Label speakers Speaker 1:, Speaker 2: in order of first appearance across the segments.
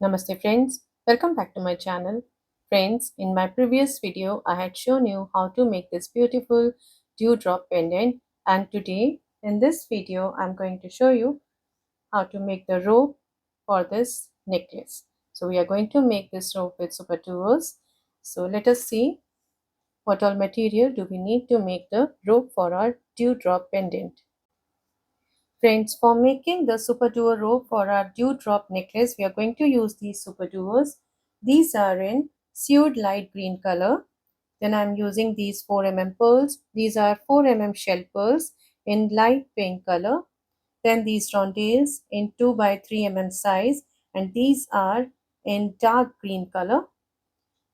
Speaker 1: Namaste friends, welcome back to my channel. Friends, in my previous video, I had shown you how to make this beautiful dewdrop pendant, and today in this video, I'm going to show you how to make the rope for this necklace. So we are going to make this rope with Superduos. So let us see what all material do we need to make the rope for our dewdrop pendant. Friends, for making the Superduo rope for our dewdrop necklace, we are going to use these Superduos. These are in Suede light green color. Then I'm using these 4 mm pearls. These are 4 mm shell pearls in light pink color. Then these rondelles in 2 by 3 mm size, and these are in dark green color.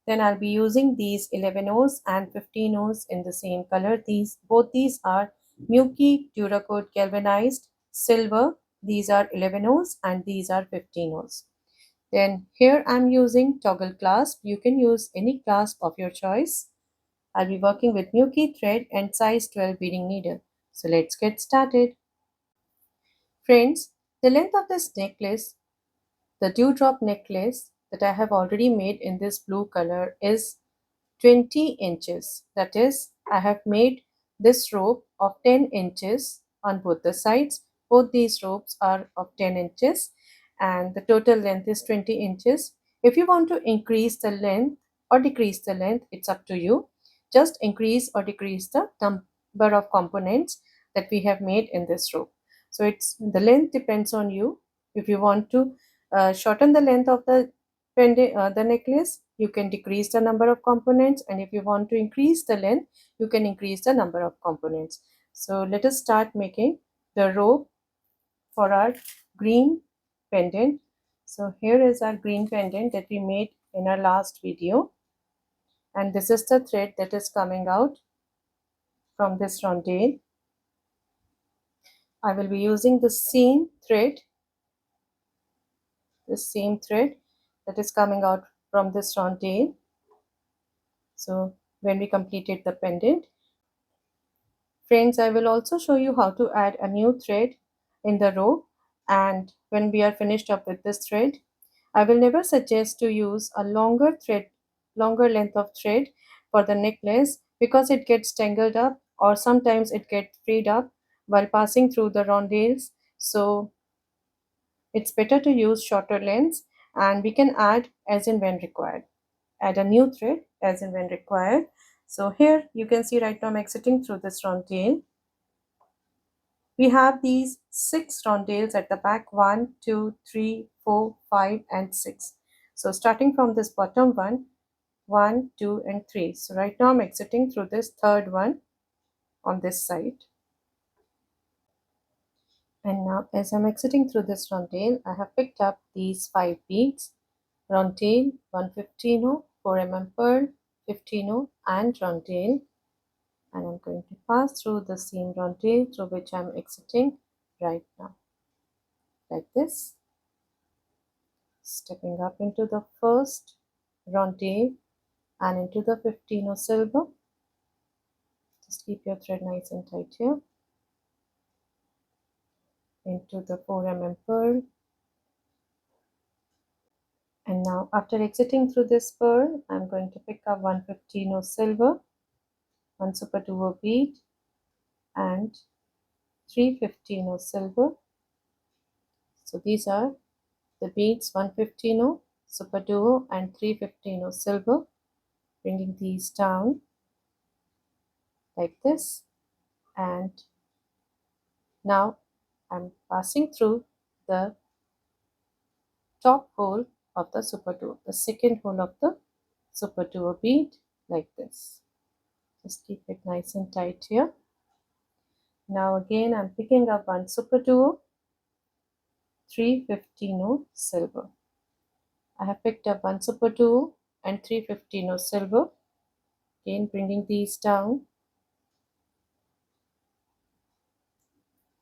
Speaker 1: Then I'll be using these 11 O's and 15 O's in the same color. Both these are Miyuki duracoat galvanized silver. These are 11 O's and these are 15 O's. Then here I'm using toggle clasp. You can use any clasp of your choice. I'll be working with Miyuki thread and size 12 beading needle. So let's get started. Friends, the length of this necklace, the dewdrop necklace that I have already made in this blue color, is 20 inches. That is, I have made this rope of 10 inches on both the sides. Both these ropes are of 10 inches and the total length is 20 inches. If you want to increase the length or decrease the length, it's up to you. Just increase or decrease the number of components that we have made in this rope. So the length depends on you. If you want to shorten the length of the necklace, you can decrease the number of components, and if you want to increase the length, you can increase the number of components. So let us start making the rope for our green pendant. So here is our green pendant that we made in our last video, and this is the thread that is coming out from this rondelle. I will be using the same thread that is coming out from this rondelle. So when we completed the pendant, friends, I will also show you how to add a new thread in the rope, and when we are finished up with this thread, I will never suggest to use a longer length of thread for the necklace, because it gets tangled up or sometimes it gets frayed up while passing through the rondelles. So it's better to use shorter lengths, and we can add as and when required. Add a new thread as and when required. So here you can see right now I'm exiting through this rondelle. We have these 6 rondelles at the back: 1, 2, 3, 4, 5, and 6. So starting from this bottom one, 1, 2, and 3. So right now I'm exiting through this third one on this side. And now as I'm exiting through this rondelle, I have picked up these 5 beads: rondelle, 115 4 mm pearl, 15 and rondelle. And I'm going to pass through the same rondelle through which I'm exiting right now, like this, stepping up into the first rondelle and into the 15 silver. Just keep your thread nice and tight here. Into the 4 mm pearl. And now after exiting through this pearl, I'm going to pick up 115 silver, 1 Superduo bead, and 315 silver. So these are the beads: 115 Superduo and 315 silver, bringing these down like this. And now I'm passing through the top hole of the Superduo, the second hole of the Superduo bead, like this. Just keep it nice and tight here. Now again I'm picking up 1 Superduo, 315 silver. I have picked up 1 Superduo and 315 silver. Again bringing these down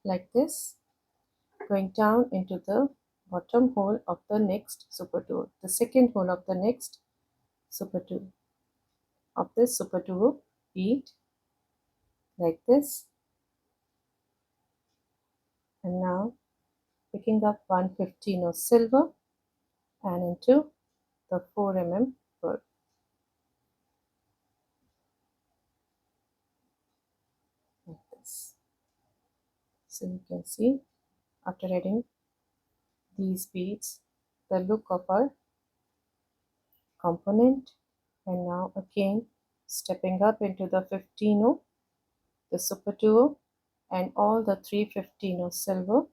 Speaker 1: like this, going down into the bottom hole of the next Superduo, the second hole of the next Superduo of this Superduo bead, like this. And now picking up 115 silver and into the 4 mm pearl like this. So you can see after adding these beads the look of our component. And now again stepping up into the 15, the Superduo, and all the 315 silver,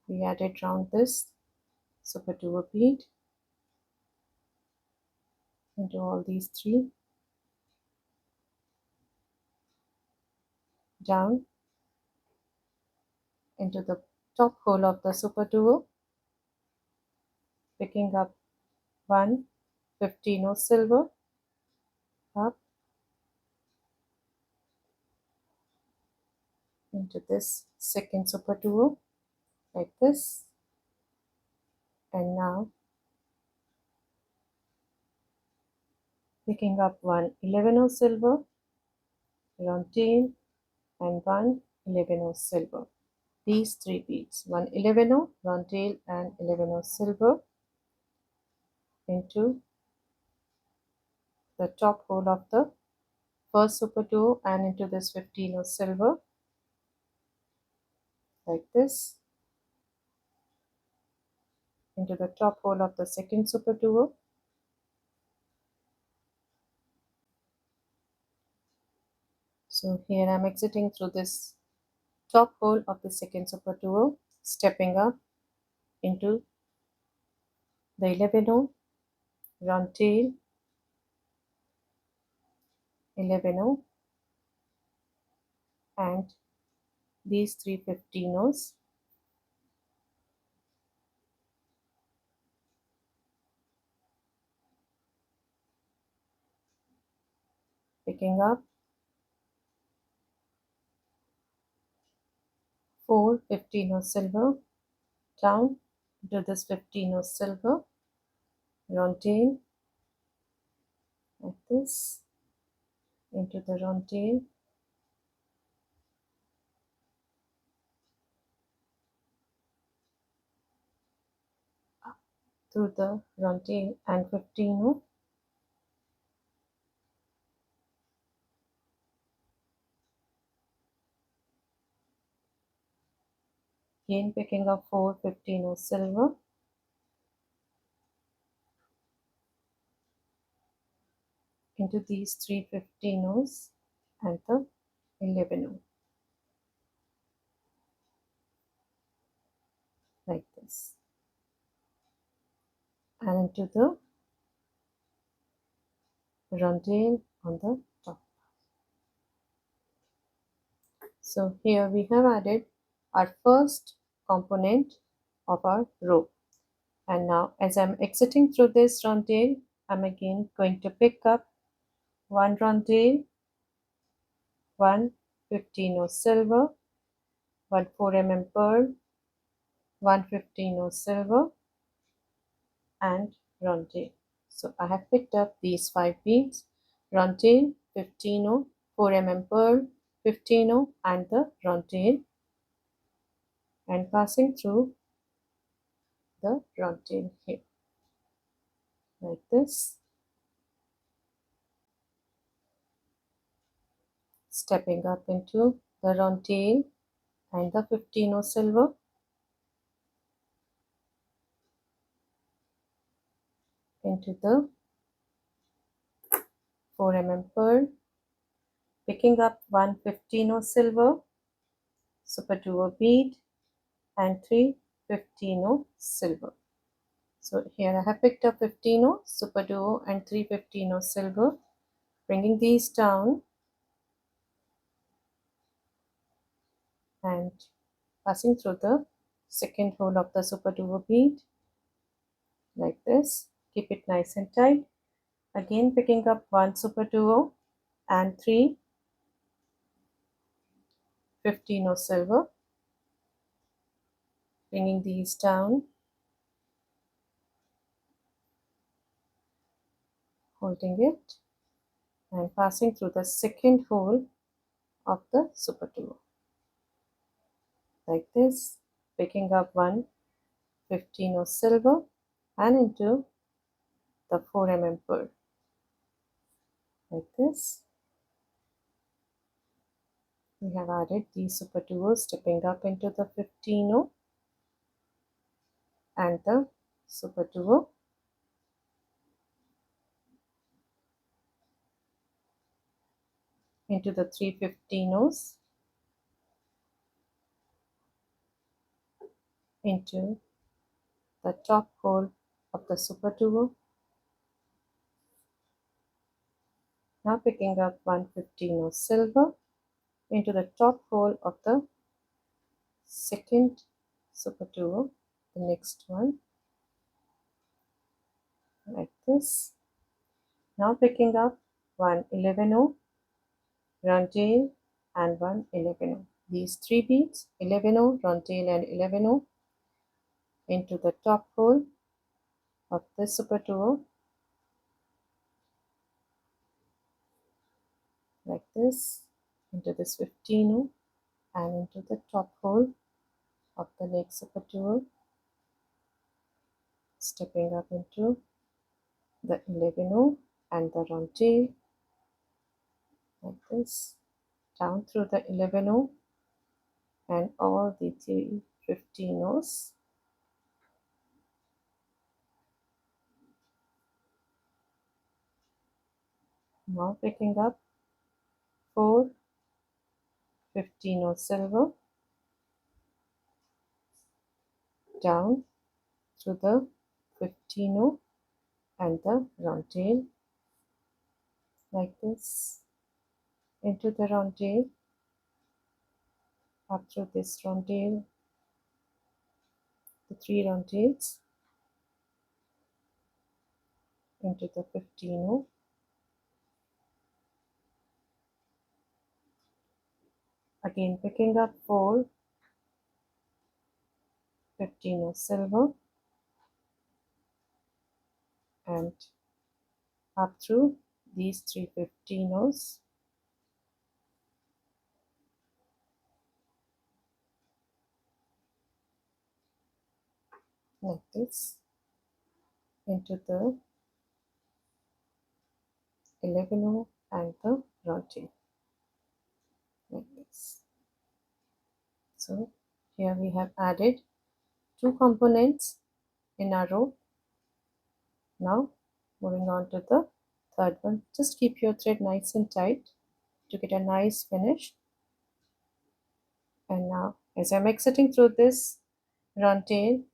Speaker 1: we added round this Superduo bead into all these three, down into the top hole of the Superduo, picking up 115 silver, up into this second Superduo like this, and now picking up 111 silver, rondelle, and 111 silver. These three beads, 111, rondelle, and 11 silver, into the top hole of the first Superduo and into this 15 silver like this, into the top hole of the second Superduo, so here I am exiting through this top hole of the second Superduo, stepping up into the 11, rondelle, 11, and these 315s, picking up 4 silver, down into this 15 silver, rondelle like this, into the rondelle, up through the rondelle and 15, again picking up 4 silver, into these 315s and the 11 like this, and into the rondelle on the top. So here we have added our first component of our rope, and now as I'm exiting through this rondelle, I'm again going to pick up one rondelle, 115 silver, 1 4 mm pearl, 115 silver, and rondelle. So I have picked up these 5 beads, rondelle, 15, 4 mm pearl, 15, and the rondelle, and passing through the rondelle here like this, stepping up into the rondelle and the 15 silver, into the 4 mm pearl, picking up 115 silver, Superduo bead, and 315 silver. So here I have picked up 15 Superduo and 315 silver, bringing these down and passing through the second hole of the Superduo bead like this. Keep it nice and tight. Again picking up 1 Superduo and 315 silver, bringing these down, holding it, and passing through the second hole of the Superduo like this, picking up 1 15 silver, and into the 4 pearl like this. We have added the Superduo, stepping up into the 15 and the Superduo, into the 3 15s, into the top hole of the Superduo. Now picking up 1 silver into the top hole of the second Superduo, the next one, like this. Now picking up 1 rondelle and 1 These 3 beads, 11 rondelle and 11 into the top hole of the Superduo, like this, into this 15 and into the top hole of the next Superduo, stepping up into the 11 and the rondelle, like this, down through the 11 and all the 3 15s. Now picking up 4 silver down through the 15 and the rondelle, like this, into the rondelle, up through this rondelle, the 3 rondelles, into the 15, again picking up 4 silver and up through these 3 15s, like this, into the 11 and the rondelle, like this. So here we have added 2 components in our rope. Now moving on to the third one. Just keep your thread nice and tight to get a nice finish. And now as I'm exiting through this rondelle,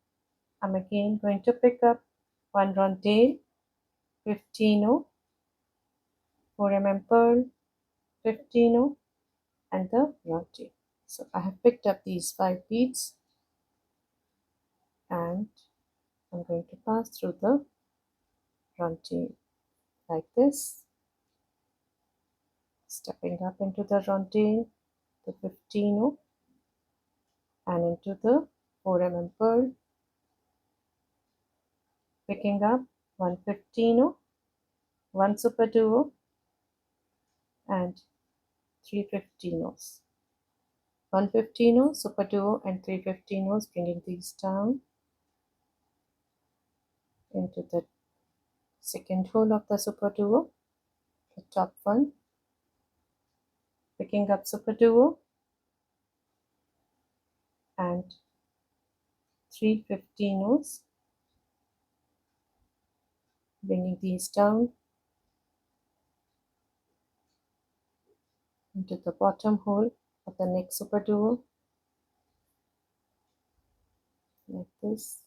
Speaker 1: I'm again going to pick up 1 rondelle, 15 4 pearl, 15 and the rondelle. So I have picked up these 5 beads and I'm going to pass through the rondelle like this, stepping up into the rondelle, the 15 and into the 4 pearl, picking up 1 1 Superduo and 3 15s. 1 Superduo and 3 15s, bringing these down into the second hole of the Superduo, the top one, picking up Superduo and 3 15s, bringing these down into the bottom hole of the next Superduo, like this.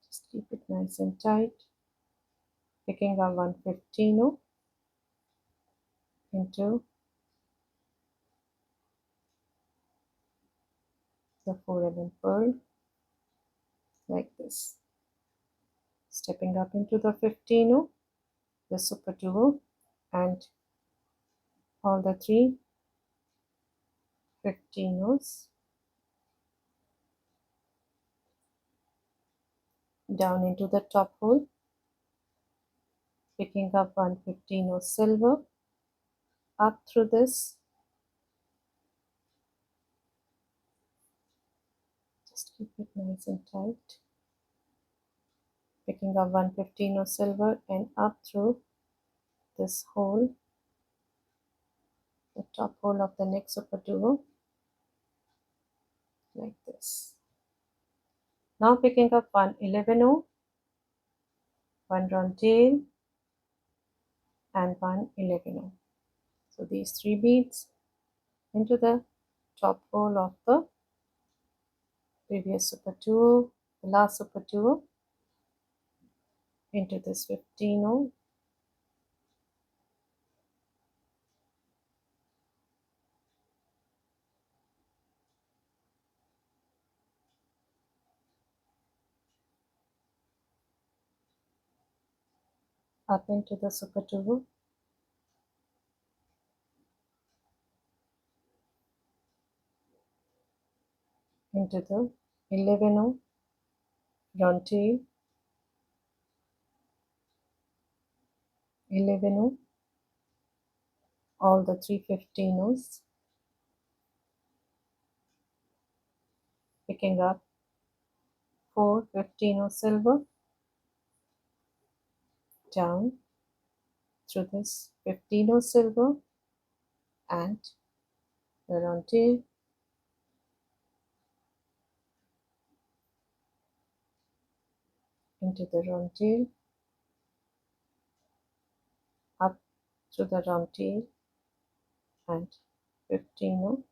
Speaker 1: Just keep it nice and tight, picking up 1 into the 4 pearl, like this, stepping up into the 15, the Superduo and all the 3 15s, down into the top hole, picking up 1 silver, up through this, just keep it nice and tight, picking up 115 of silver and up through this hole, the top hole of the next Superduo, like this. Now picking up 111, 1 rondelle and 111. So these 3 beads into the top hole of the previous Superduo, the last Superduo, into this 15, up into the Superduo, into the 11 rondelle, 11, all the 3 15s, picking up 4 15 silver, down through this 15 silver and the rondelle, into the rondelle, up through the rondelle and 15,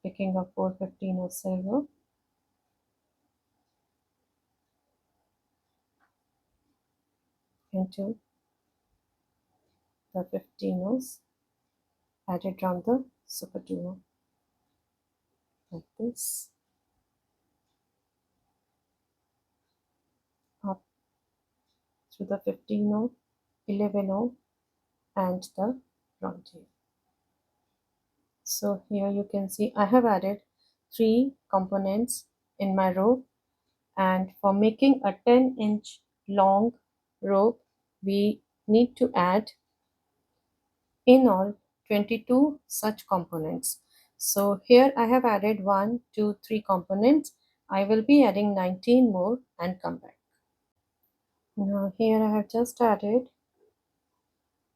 Speaker 1: picking up 4 15 silver, into the 15s added around the Superduo, like this, up through the 15, 11 and the rondelle. So here you can see I have added 3 components in my rope, and for making a 10-inch long rope we need to add in all 22 such components. So here I have added 1, 2, 3 components. I will be adding 19 more and come back. Now here I have just added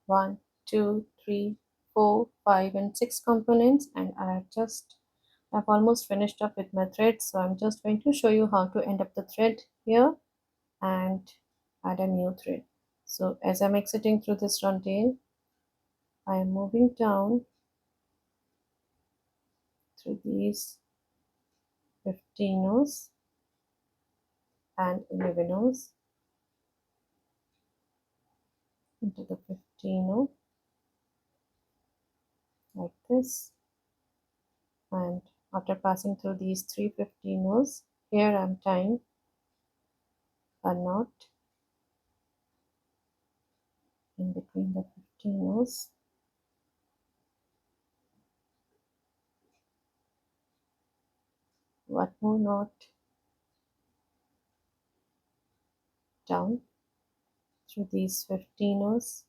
Speaker 1: 1, 2, 3, 4, 5 and 6 components, and I've almost finished up with my thread, so I'm just going to show you how to end up the thread here and add a new thread. So as I'm exiting through this rondelle, I am moving down through these 15s and 11s into the 15, like this, and after passing through these 3 15s, here I'm tying a knot in between the 15s, one more knot down through these 15s,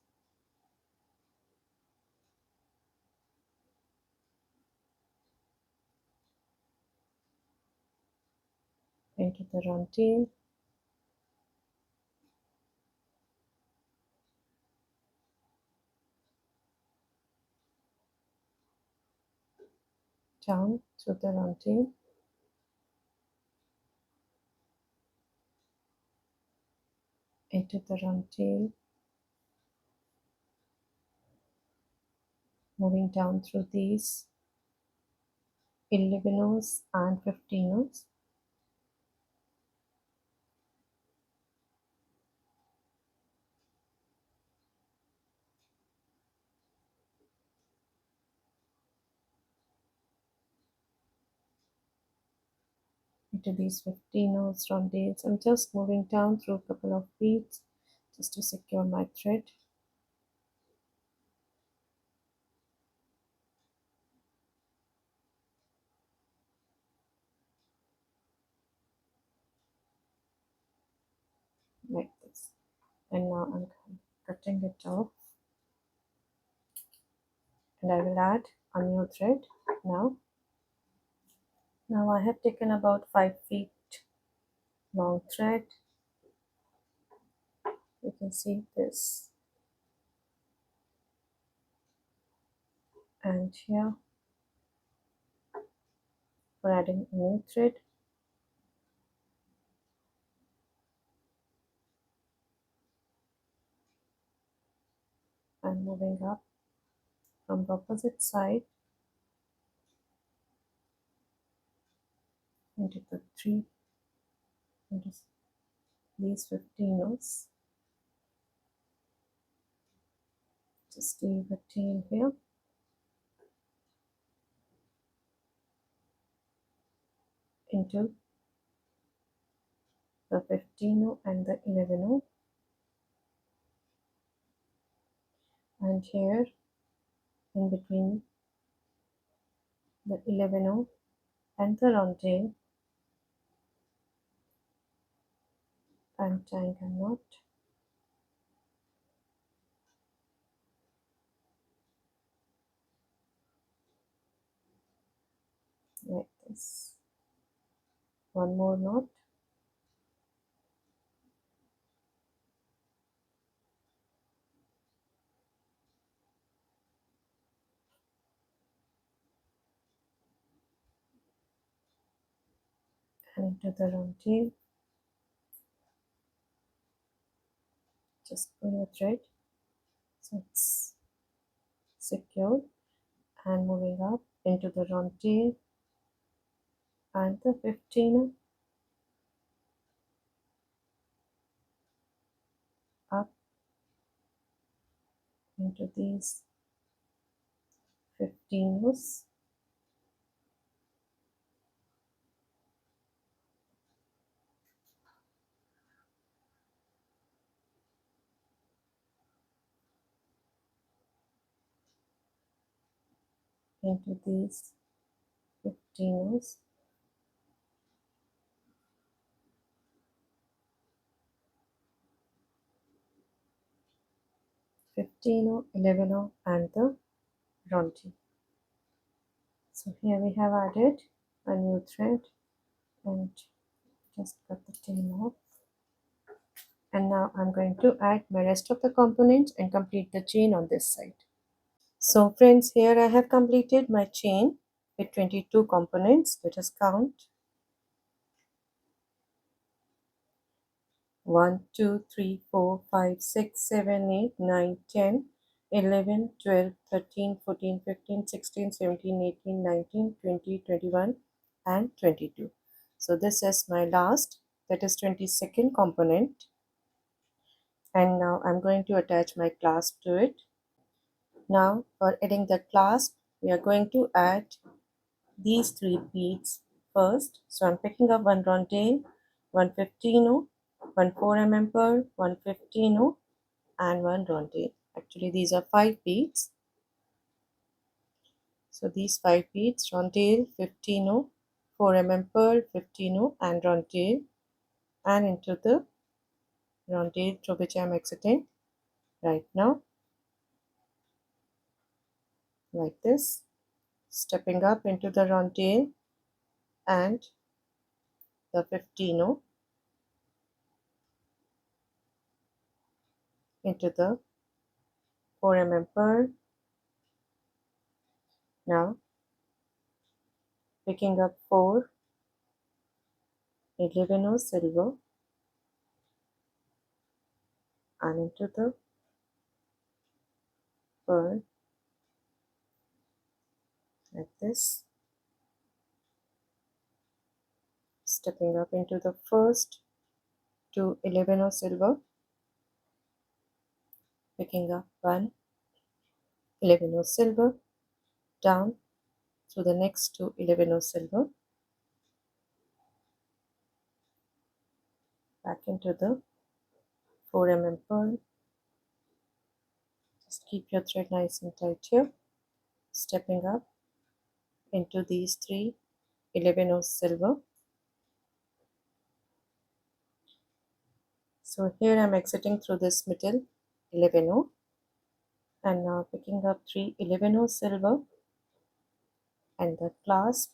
Speaker 1: into the rondelle, down through the rondelle, into the rondelle, moving down through these 11s and 15s, into these 15s rondelles. I'm just moving down through a couple of beads just to secure my thread. Like this, and now I'm cutting it off, and I will add a new thread. Now I have taken about 5 feet long thread. You can see this, and here for adding a new thread, I'm moving up from the opposite side into the into these 15 rows. Just leave a tail here, into the 15 and the 11, and here in between the 11 and the rondelle, I'm tying a knot like this. One more knot, and into the rondelle, just pull your thread so it's secure, and moving up into the rondelle and the 15 up into these 15 rows, into these 15 rows, fifteen, 11, and the rondelle. So here we have added a new thread and just cut the tail off. And now I'm going to add my rest of the components and complete the chain on this side. So friends, here I have completed my chain with 22 components. Let us count. 1, 2, 3, 4, 5, 6, 7, 8, 9, 10, 11, 12, 13, 14, 15, 16, 17, 18, 19, 20, 21, and 22. So this is my last, that is 22nd component. And now I'm going to attach my clasp to it. Now for adding the clasp, we are going to add these 3 beads first. So I'm picking up one rondelle, one 15, one 4 mm pearl, one 15, and one rondelle. Actually these are 5 beads. So these 5 beads, rondelle, 15, 4 mm pearl, 15, and rondelle, and into the rondelle through which I am exiting right now, like this, stepping up into the rondelle and the 15, into the 4 mm pearl. Now picking up 4 11 silver and into the pearl, like this, stepping up into the first 2 11 silver, picking up 1 11 silver, down through the next 2 11 silver, back into the 4 mm pearl. Just keep your thread nice and tight here, stepping up into these 3 11 silver. So here I'm exiting through this middle 11, and now picking up 3 11 silver, and the clasp.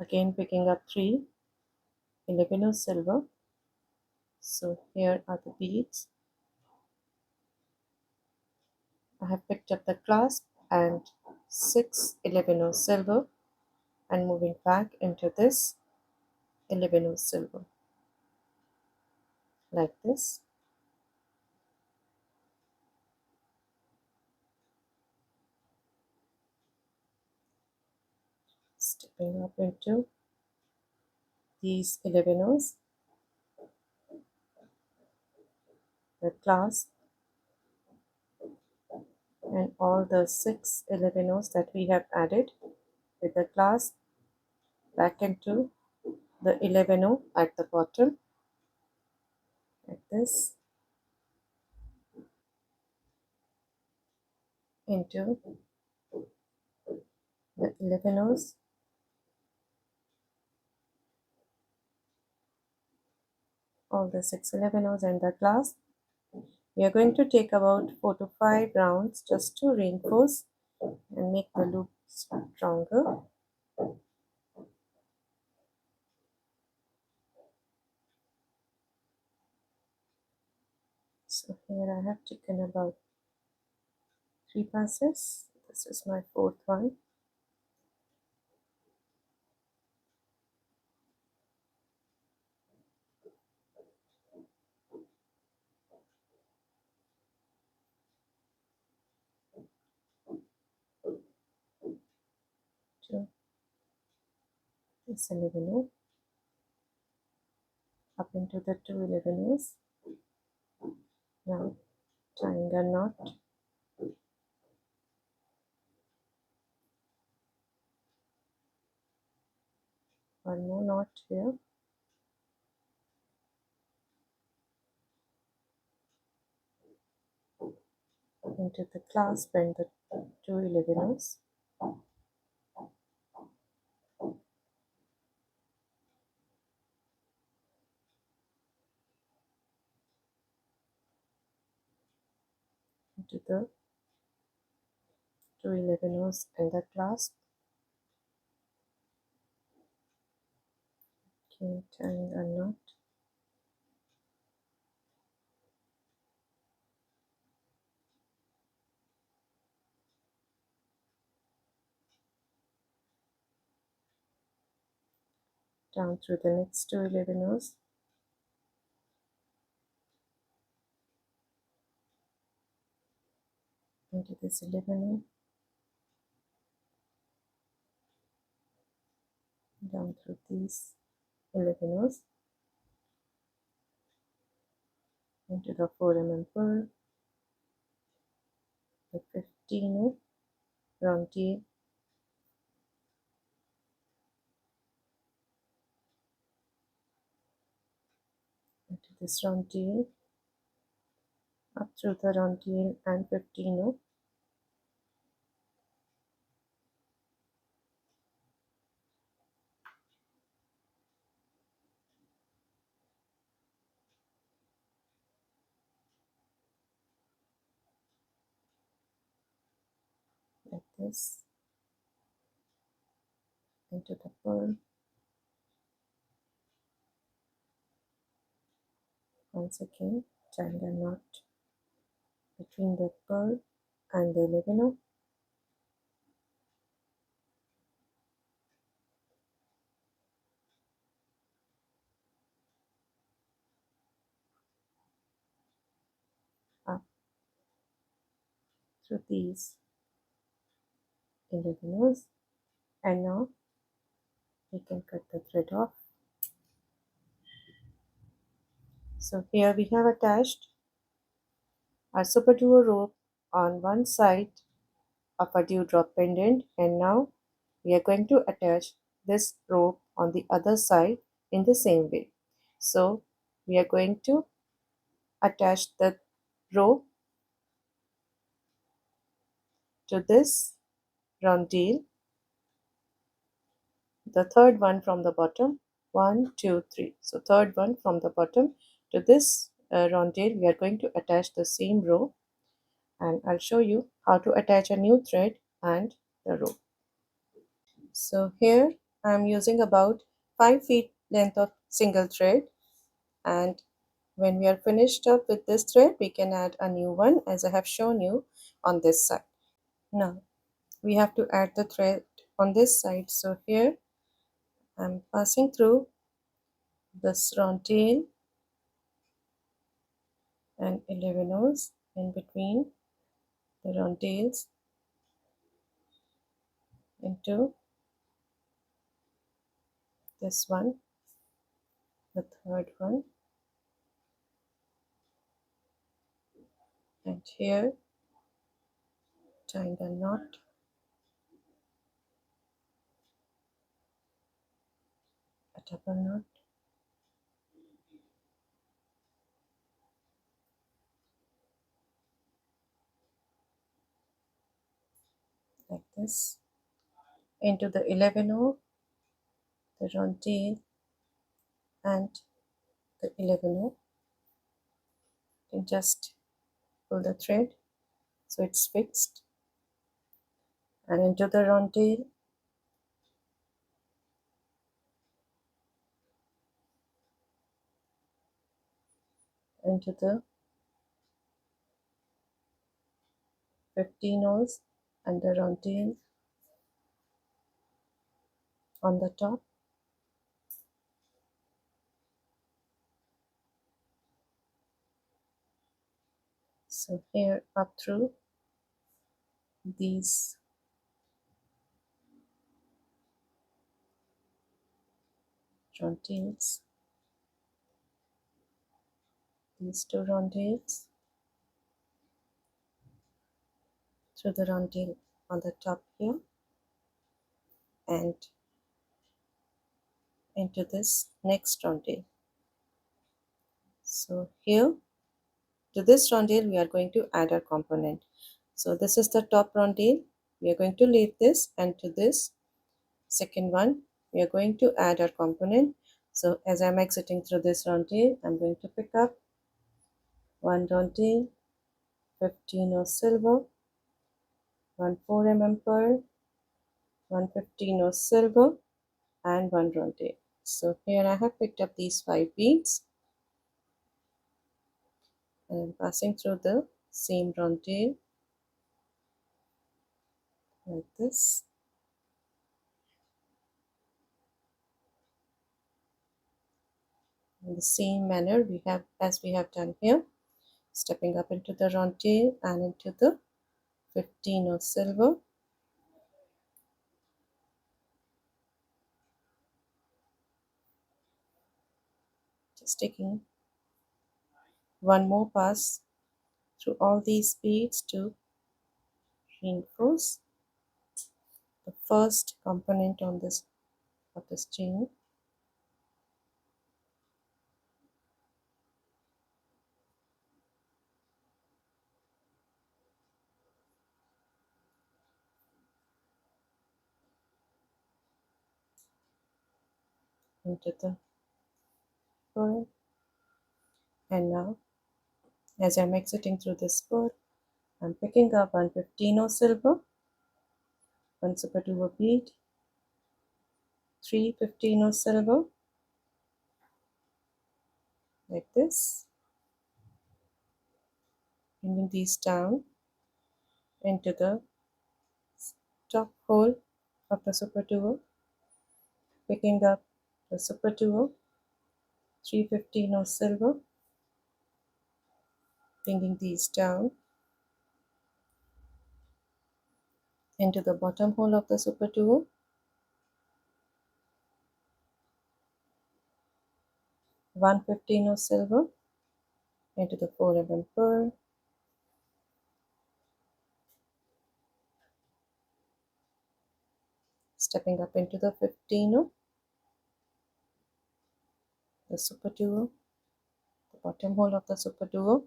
Speaker 1: Again picking up 3 11 of silver. So here are the beads. I have picked up the clasp and 6 11 of silver and moving back into this 11 of silver like this. Stepping up into these 11 O's, the clasp, and all the 6 11 O's that we have added with the clasp back into the 11 O at the bottom like this, into the 11 O's, all the 6 11 O's and the clasp. We are going to take about 4 to 5 rounds just to reinforce and make the loop stronger. So here I have taken about 3 passes. This is my 4th one. To this 11 O, up into the 2 11 O's. Now tying a knot, one more knot here, into the clasp and the 2 11 O's. Into the 2 11 O's and the clasp. Okay, tying a knot, down through the next 2 11 O's, into this 11 O, down through these 11 O's, into the 4 pull, the 15 O, rondelle, into this rondelle, up through the rondelle and 15 O, like this, into the pearl, once again tying a knot between the pearl and the 11 O, up through these 11 O's, and now we can cut the thread off. So here we have attached our Superduo rope on one side of a dewdrop pendant, and now we are going to attach this rope on the other side in the same way. So we are going to attach the rope to this rondelle, the third one from the bottom, 1 2 3. So third one from the bottom to this rondelle, we are going to attach the same rope, and I'll show you how to attach a new thread and the rope. So here I'm using about 5 feet length of single thread, and when we are finished up with this thread we can add a new one as I have shown you on this side. Now we have to add the thread on this side, so here I'm passing through this round tail and 11 O's in between the round tails into this one, the third one, and here tying the knot, a double knot, like this, into the 11 O, the round tail and the 11 O, and just pull the thread so it's fixed, and into the round tail, into the 15 O's and the round tail on the top. So here up through these round tails, these two round tails, through the round tail on the top here, and into this next round tail. So here to this round tail we are going to add our component. So this is the top round tail, we are going to leave this, and to this second one we are going to add our component. So as I'm exiting through this round tail, I'm going to pick up one round tail, 15 of silver, 1 4 pearl, 1 15 of silver, and 1 round tail. So here I have picked up these 5 beads and I'm passing through the same round tail like this. In the same manner we have done here, stepping up into the round tail and into the 15 of silver, just taking one more pass through all these beads to reinforce the first component on this of this chain. Into the pearl, and now as I'm exiting through this pearl, I'm picking up 1 15 of silver, 1 Superduo bead, 3 15 of silver, like this, bringing these down into the top hole of the Superduo, picking up the Superduo, 3 15 of silver, bringing these down into the bottom hole of the Superduo, 1 15 of silver, into the 4 pearl, stepping up into the 15 of the Superduo, the bottom hole of the Superduo,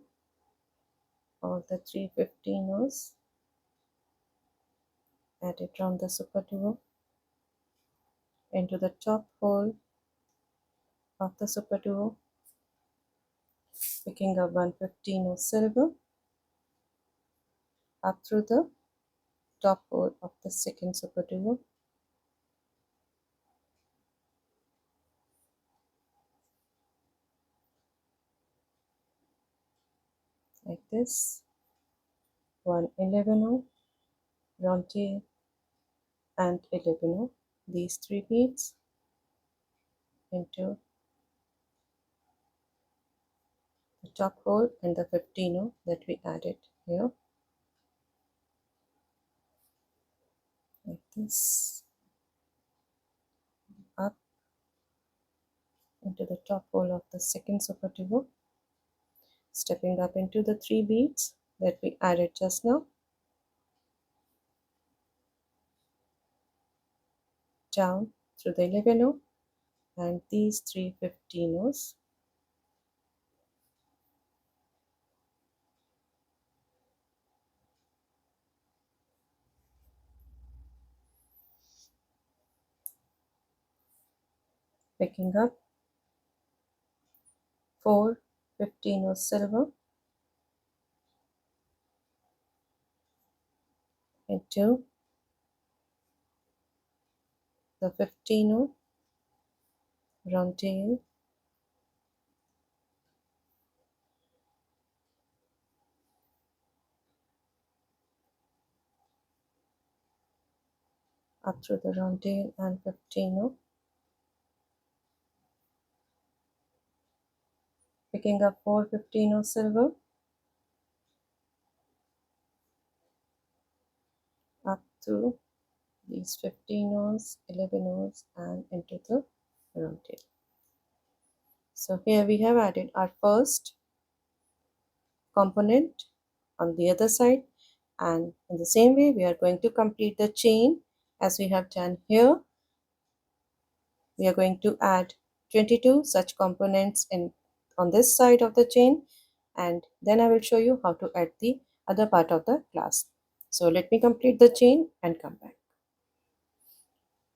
Speaker 1: all the 3 15 O's added round the Superduo, into the top hole of the Superduo, picking up 1 15 of silver, up through the top hole of the second Superduo, like this. 1 11 rondelle and 11 these three beads into the top hole and the 15 that we added here, like this, up into the top hole of the second Superduo, stepping up into the three beads that we added just now, down through the 11 and these three 15s, picking up 4 15 silver into the 15 rondelle, up through the rondelle and 15, picking up 4 15 silver, up through these 15s, 11s and into the rondelle. So here we have added our first component on the other side, and in the same way we are going to complete the chain as we have done here. We are going to add 22 such components in on this side of the chain, and then I will show you how to add the other part of the clasp. So let me complete the chain and come back.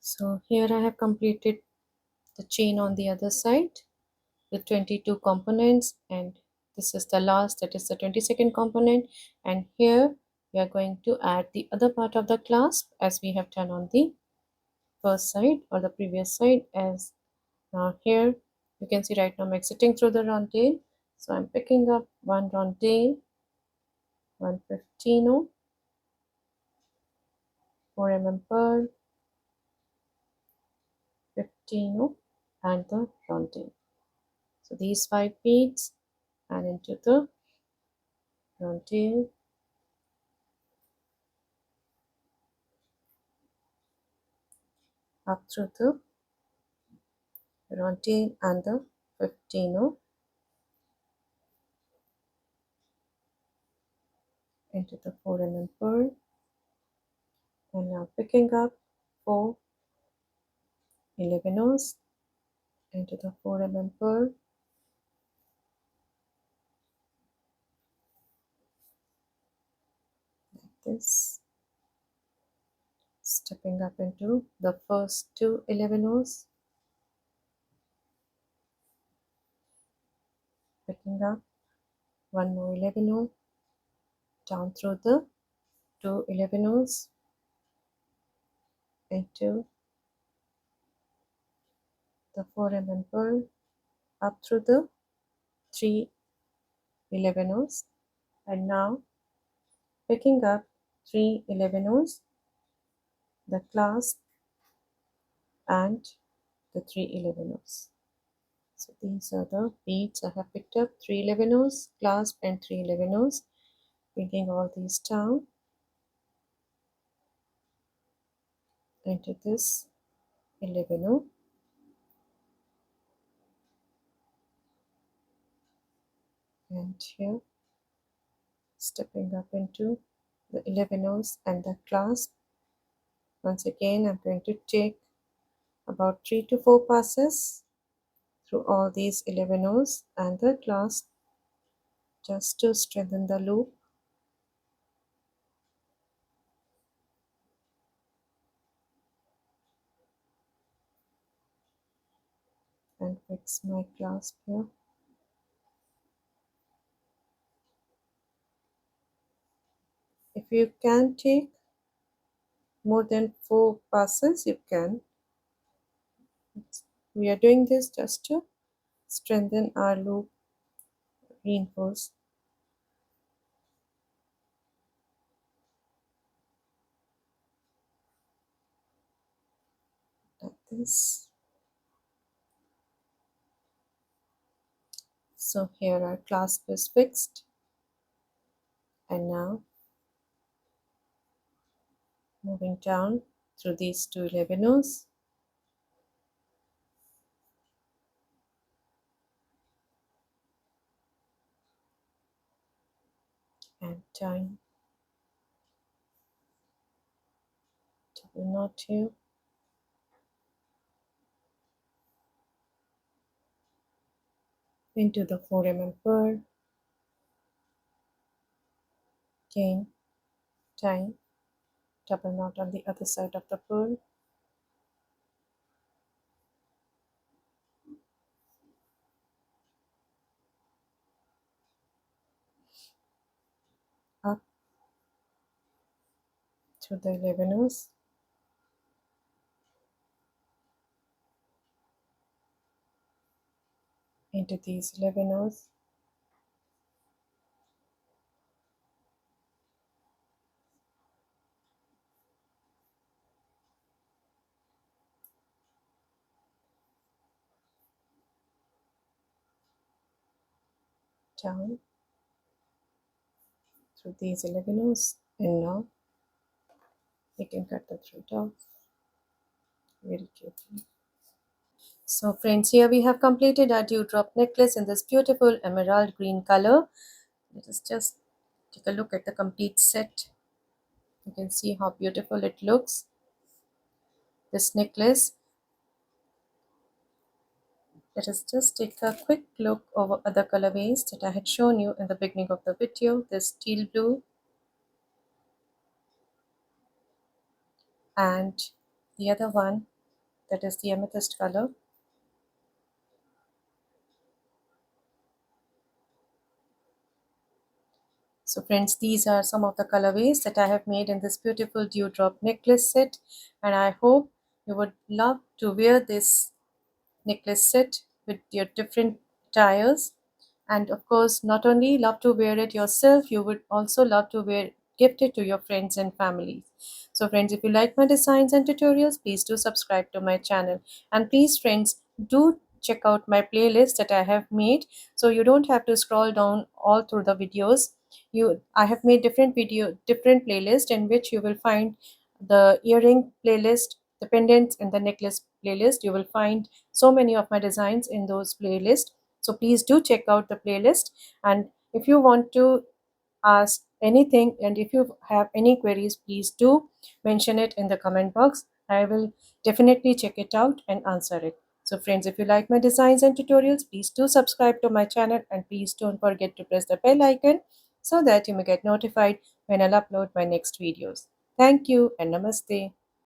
Speaker 1: So here I have completed the chain on the other side with 22 components, and this is the last, that is the 22nd component, and here we are going to add the other part of the clasp as we have done on the first side or the previous side. As now here you can see right now I'm exiting through the rondelle, so I'm picking up one rondelle, 1 15, 4 pearl, 15 and the rondelle. So these 5 beads and into the rondelle, up through the rondelle and the 15 into the 4 pearl, and now picking up 4 11s into the 4 pearl, like this, stepping up into the first 2 11s, picking up one more 11, down through the 2 11s into the 4 pearl, up through the 3 11s, and now picking up 3 11s, the clasp and the 3 11s. So these are the beads I have picked up, 3 11s, clasp and 3 11s, bringing all these down into this 11, and here stepping up into the 11s and the clasp. Once again I'm going to take about 3 to 4 passes through all these 11s and the clasp just to strengthen the loop, and fix my clasp here. If you can take more than 4 passes, you can. We are doing this just to strengthen our loop, reinforce like this. So here our clasp is fixed, and now moving down through these two levinos and tying double knot here, into the 4 pearl, again tying double knot on the other side of the pearl, up through the levinos, into these levinos, down through these levinos, and now we can cut the thread off very carefully. So friends, here we have completed our dewdrop necklace in this beautiful emerald green color. Let us just take a look at the complete set. You can see how beautiful it looks. This necklace. Let us just take a quick look over other colorways that I had shown you in the beginning of the video. This teal blue and the other one, that is the amethyst color. So friends, these are some of the colorways that I have made in this beautiful dewdrop necklace set, and I hope you would love to wear this necklace set with your different attires. And of course, not only love to wear it yourself, you would also love to gift it to your friends and family. So friends, if you like my designs and tutorials, please do subscribe to my channel, and please friends, do check out my playlist that I have made, so you don't have to scroll down all through the videos. I have made different playlists in which you will find the earring playlist, the pendants, and the necklace playlist. You will find so many of my designs in those playlists, so please do check out the playlist. And if you want to ask anything, and if you have any queries, please do mention it in the comment box. I will definitely check it out and answer it. So friends, if you like my designs and tutorials, please do subscribe to my channel, and please don't forget to press the bell icon so that you may get notified when I'll upload my next videos. Thank you and namaste.